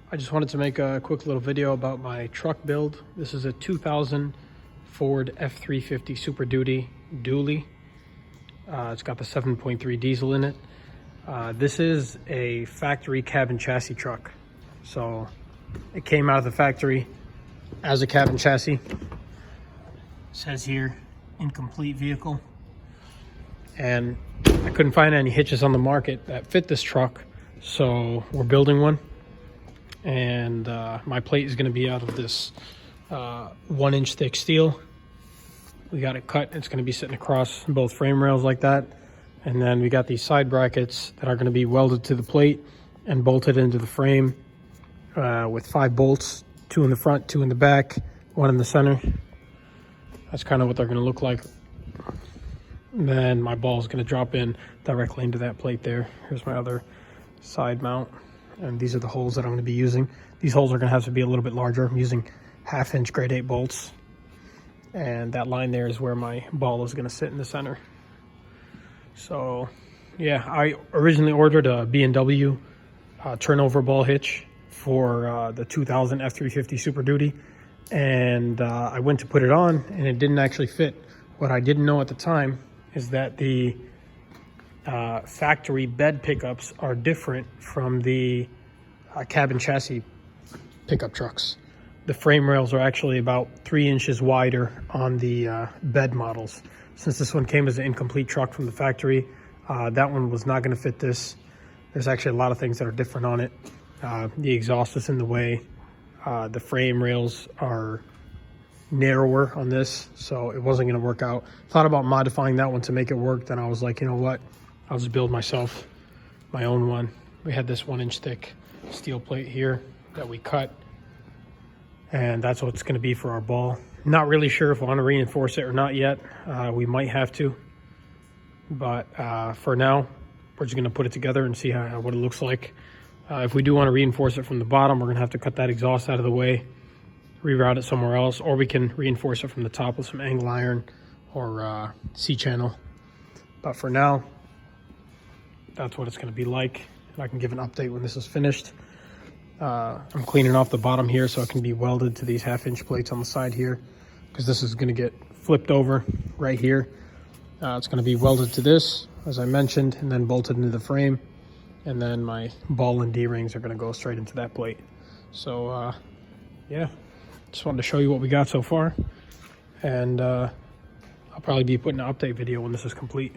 I just wanted to make a quick little video about my truck build. This is a 2000 Ford F-350 Super Duty Dually. It's got the 7.3 diesel in it. This is a factory cabin chassis truck. So it came out of the factory as a cabin chassis. It says here, incomplete vehicle. And I couldn't find any hitches on the market that fit this truck. So we're building one. And my plate is going to be out of this 1-inch thick steel. We got it cut. It's going to be sitting across both frame rails like that. And then we got these side brackets that are going to be welded to the plate and bolted into the frame with 5 bolts, 2 in the front, 2 in the back, 1 in the center. That's kind of what they're going to look like. And then my ball is going to drop in directly into that plate there. Here's my other side mount. And these are the holes that I'm going to be using. These holes are going to have to be a little bit larger. I'm using 1/2-inch grade 8 bolts. And that line there is where my ball is going to sit in the center. So, yeah, I originally ordered a B&W turnover ball hitch for the 2000 F-350 Super Duty. And I went to put it on, and it didn't actually fit. What I didn't know at the time is that the factory bed pickups are different from the cabin chassis pickup trucks. The frame rails are actually about 3 inches wider on the bed models. Since this one came as an incomplete truck from the factory, that one was not going to fit this. There's actually a lot of things that are different on it. The exhaust is in the way. The frame rails are narrower on this, so it wasn't going to work out. Thought about modifying that one to make it work. Then I was like, you know what? I'll just build myself my own one. We had this 1-inch thick steel plate here that we cut, and that's what it's going to be for our ball. Not really sure if I want to reinforce it or not yet. We might have to, but for now, we're just going to put it together and see what it looks like. If we do want to reinforce it from the bottom, we're going to have to cut that exhaust out of the way, reroute it somewhere else, or we can reinforce it from the top with some angle iron or C-channel. But for now, that's what it's going to be like, and I can give an update when this is finished. I'm cleaning off the bottom here so it can be welded to these 1/2-inch plates on the side here, because this is going to get flipped over right here. It's going to be welded to this, as I mentioned, and then bolted into the frame, and then my ball and D-rings are going to go straight into that plate. So yeah, just wanted to show you what we got so far, and I'll probably be putting an update video when this is complete.